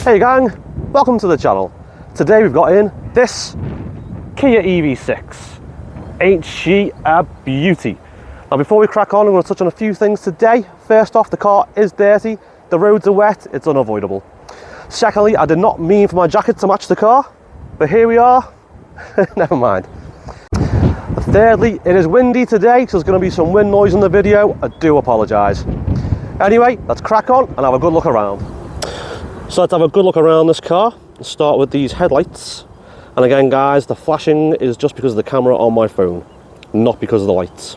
Hey gang, welcome to the channel. Today we've got in this Kia EV6. Ain't she a beauty? Now before we crack on, I'm going to touch on a few things today. First off, the car is dirty, the roads are wet, it's unavoidable. Secondly, I did not mean for my jacket to match the car, but here we are. Never mind. Thirdly, it is windy today, so there's going to be some wind noise in the video. I do apologise. Anyway, let's crack on and have a good look around. So let's have a good look around this car. Let's start with these headlights. And again guys, the flashing is just because of the camera on my phone, not because of the lights.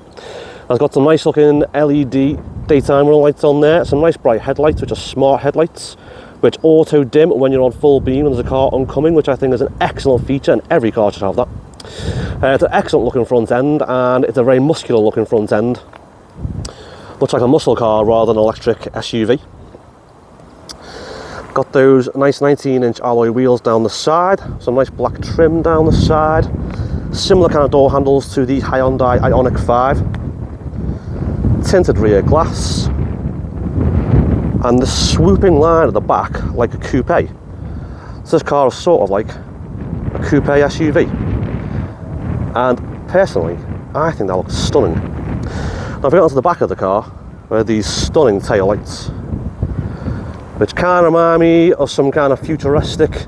I've got some nice looking LED daytime running lights on there, some nice bright headlights which are smart headlights, which auto dim when you're on full beam and there's a car oncoming, which I think is an excellent feature and every car should have that. It's an excellent looking front end and it's a very muscular looking front end. Looks like a muscle car rather than an electric SUV. Got those nice 19-inch alloy wheels down the side, some nice black trim down the side, similar kind of door handles to the Hyundai Ioniq 5, tinted rear glass, and the swooping line at the back like a coupe. So this car is sort of like a coupe SUV, and personally I think that looks stunning. Now if we get onto the back of the car, where these stunning tail lights, which kind of remind me of some kind of futuristic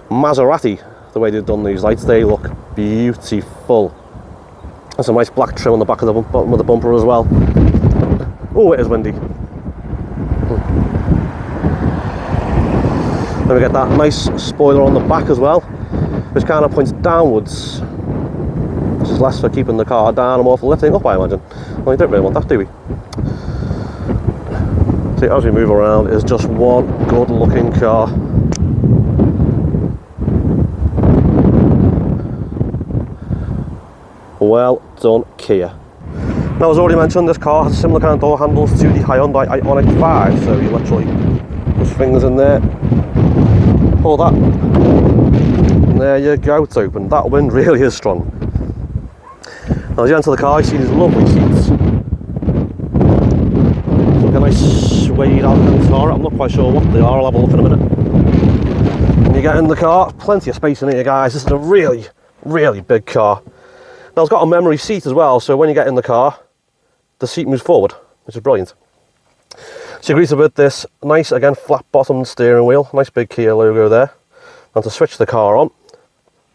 Maserati, the way they've done these lights. They look beautiful. And some nice black trim on the back of the bottom of the bumper as well. Oh, it is windy. Then we get that nice spoiler on the back as well, which kind of points downwards, which is less for keeping the car down and more for lifting up, I imagine. Well, you don't really want that, do we? See, as we move around, it's just one good looking car. Well done, Kia. Now, as already mentioned, this car has similar kind of door handles to the Hyundai Ioniq 5, so you literally push fingers in there, pull that, and there you go, it's open. That wind really is strong. Now, as you enter the car, you see these lovely seats. A nice suede Alcantara. I'm not quite sure what they are, I'll have a look in a minute. When you get in the car, plenty of space in here guys. This is a really, really big car. Now it's got a memory seat as well, so when you get in the car, the seat moves forward, which is brilliant. So you're greeted with this nice, again, flat bottomed steering wheel, nice big Kia logo there. And to switch the car on,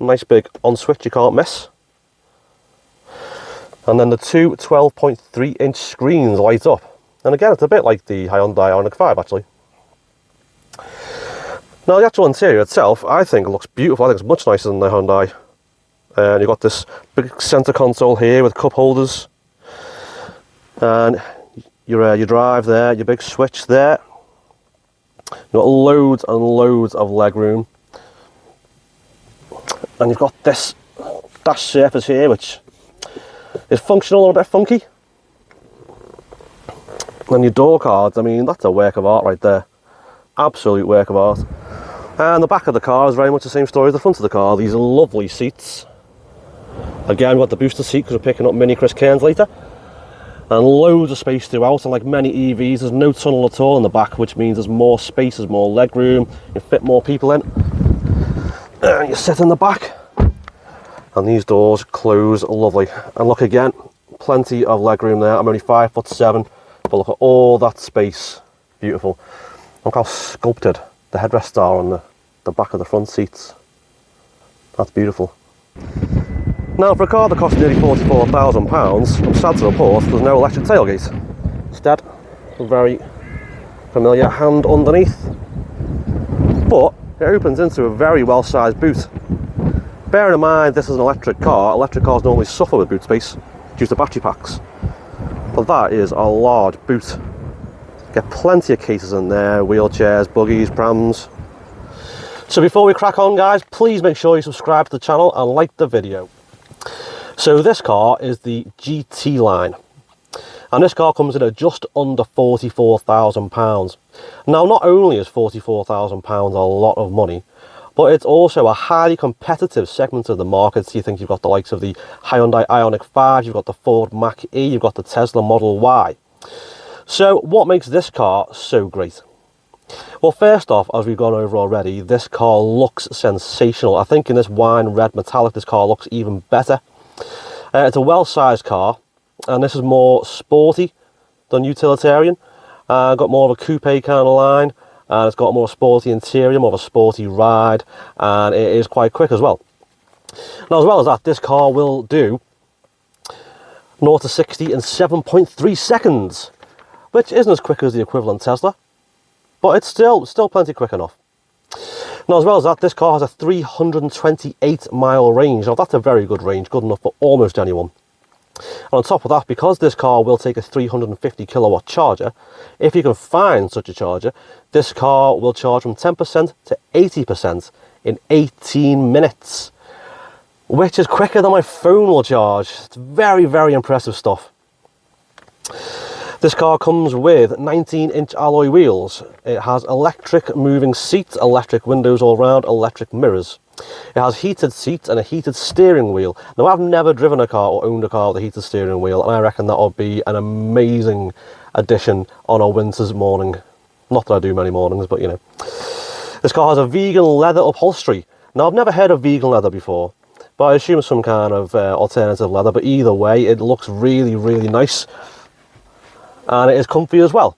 nice big on switch you can't miss. And then the two 12.3 inch screens light up. And again, it's a bit like the Hyundai Ioniq 5 actually. Now the actual interior itself, I think it looks beautiful. I think it's much nicer than the Hyundai. And you've got this big centre console here with cup holders. And your drive there, your big switch there. You've got loads and loads of leg room. And you've got this dash surface here, which is functional and a bit funky. And your door cards, I mean, that's a work of art right there. Absolute work of art. And the back of the car is very much the same story as the front of the car. These are lovely seats. Again, we've got the booster seat because we're picking up Mini Chris Cairns later. And loads of space throughout, and like many EVs, there's no tunnel at all in the back, which means there's more space, there's more leg room, you fit more people in. And you sit in the back. And these doors close lovely. And look again, plenty of leg room there. I'm only 5'7". But look at all that space, beautiful. Look how sculpted the headrests are on the back of the front seats. That's beautiful. Now for a car that costs nearly £44,000, I'm sad to report there's no electric tailgate. Instead, a very familiar hand underneath. But it opens into a very well-sized boot. Bearing in mind this is an electric car, electric cars normally suffer with boot space due to battery packs. But that is a large boot. Get plenty of cases in there, wheelchairs, buggies, prams. So before we crack on guys, please make sure you subscribe to the channel and like the video. So this car is the GT Line. And this car comes in at just under £44,000. Now not only is £44,000 a lot of money, but it's also a highly competitive segment of the market. So you think you've got the likes of the Hyundai Ioniq 5, you've got the Ford Mach-E, you've got the Tesla Model Y. So what makes this car so great? Well, first off, as we've gone over already, this car looks sensational. I think in this wine red metallic, this car looks even better. It's a well-sized car, and this is more sporty than utilitarian. Got more of a coupe kind of line, and it's got more sporty interior, more of a sporty ride, and it is quite quick as well. Now, as well as that, this car will do 0 to 60 in 7.3 seconds, which isn't as quick as the equivalent Tesla, but it's still plenty quick enough. Now, as well as that, this car has a 328 mile range. Now, that's a very good range, good enough for almost anyone. And on top of that, because this car will take a 350 kilowatt charger, if you can find such a charger, this car will charge from 10% to 80% in 18 minutes, which is quicker than my phone will charge. It's very, very impressive stuff. This car comes with 19-inch alloy wheels. It has electric moving seats, electric windows all around, electric mirrors. It has heated seats and a heated steering wheel. Now, I've never driven a car or owned a car with a heated steering wheel, and I reckon that would be an amazing addition on a winter's morning. Not that I do many mornings, but you know. This car has a vegan leather upholstery. Now, I've never heard of vegan leather before, but I assume it's some kind of alternative leather. But either way, it looks really, really nice. And it is comfy as well.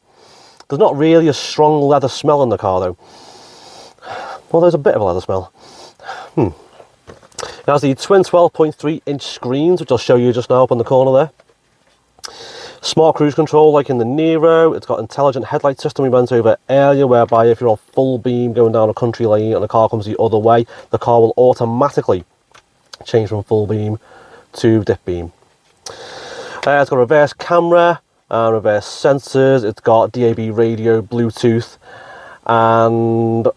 There's not really a strong leather smell in the car though. Well, there's a bit of a leather smell. It has the twin 12.3 inch screens, which I'll show you just now up in the corner there. Smart cruise control like in the Nero. It's got intelligent headlight system we went over earlier, whereby if you're on full beam going down a country lane and the car comes the other way, the car will automatically change from full beam to dip beam. It's got a reverse camera and reverse sensors. It's got DAB radio, Bluetooth, and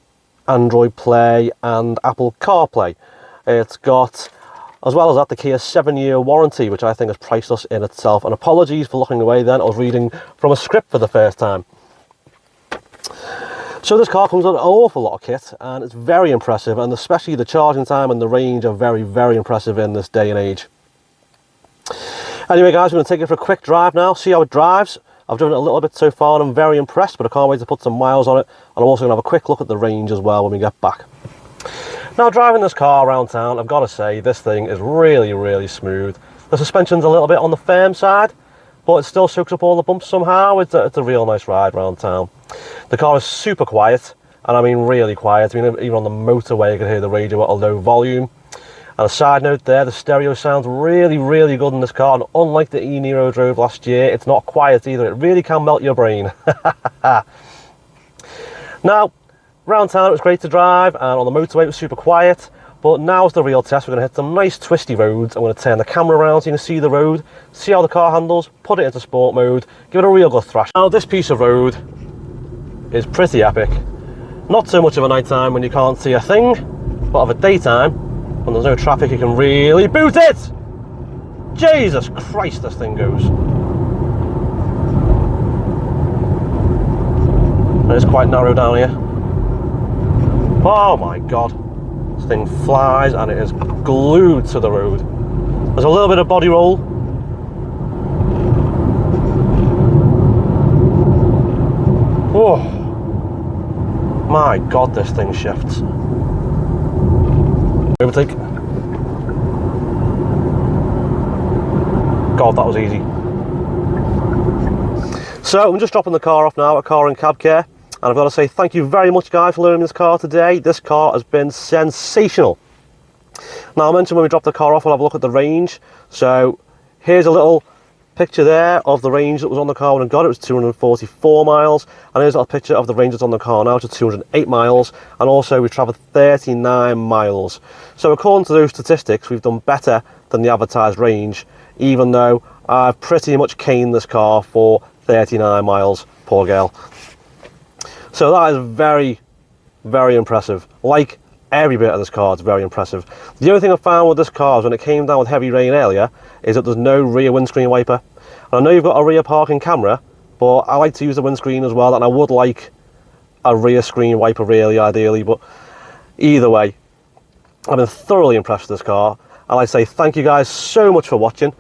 Android Play and Apple CarPlay. It's got, as well as that, the Kia 7-year warranty, which I think is priceless in itself. And apologies for looking away then, I was reading from a script for the first time. So this car comes with an awful lot of kit, and it's very impressive, and especially the charging time and the range are very, very impressive in this day and age. Anyway guys, we're going to take it for a quick drive now, see how it drives. I've driven it a little bit so far and I'm very impressed, but I can't wait to put some miles on it, and I'm also going to have a quick look at the range as well when we get back. Now, driving this car around town, I've got to say this thing is really, really smooth. The suspension's a little bit on the firm side, but it still soaks up all the bumps somehow. It's a real nice ride around town. The car is super quiet, and I mean really quiet. I mean, even on the motorway you can hear the radio at a low volume. And a side note there, the stereo sounds really, really good in this car, and unlike the e-Nero I drove last year, it's not quiet either. It really can melt your brain. Now, around town it was great to drive, and on the motorway it was super quiet, but now's the real test. We're going to hit some nice twisty roads. I'm going to turn the camera around so you can see the road, see how the car handles, put it into sport mode, give it a real good thrash. Now, this piece of road is pretty epic. Not so much of a night time when you can't see a thing, but of a daytime, when there's no traffic, you can really boot it! Jesus Christ, this thing goes. It's quite narrow down here. Oh my God. This thing flies and it is glued to the road. There's a little bit of body roll. Oh my God, this thing shifts. Overtake. God, that was easy. So I'm just dropping the car off now at Car and Cab Care, and I've got to say thank you very much guys for loaning this car today. This car has been sensational. Now, I mentioned when we drop the car off we'll have a look at the range. So here's a little picture there of the range that was on the car when I got it. It was 244 miles, and here's a picture of the range that's on the car now, which is 208 miles, and also we travelled 39 miles. So according to those statistics, we've done better than the advertised range, even though I've pretty much caned this car for 39 miles, poor girl. So that is very, very impressive. Like every bit of this car, it's very impressive. The only thing I found with this car is when it came down with heavy rain earlier, is that there's no rear windscreen wiper. And I know you've got a rear parking camera, but I like to use the windscreen as well, and I would like a rear screen wiper really, ideally, but either way, I've been thoroughly impressed with this car. And I say thank you guys so much for watching,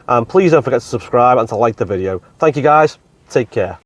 and please don't forget to subscribe and to like the video. Thank you guys, take care.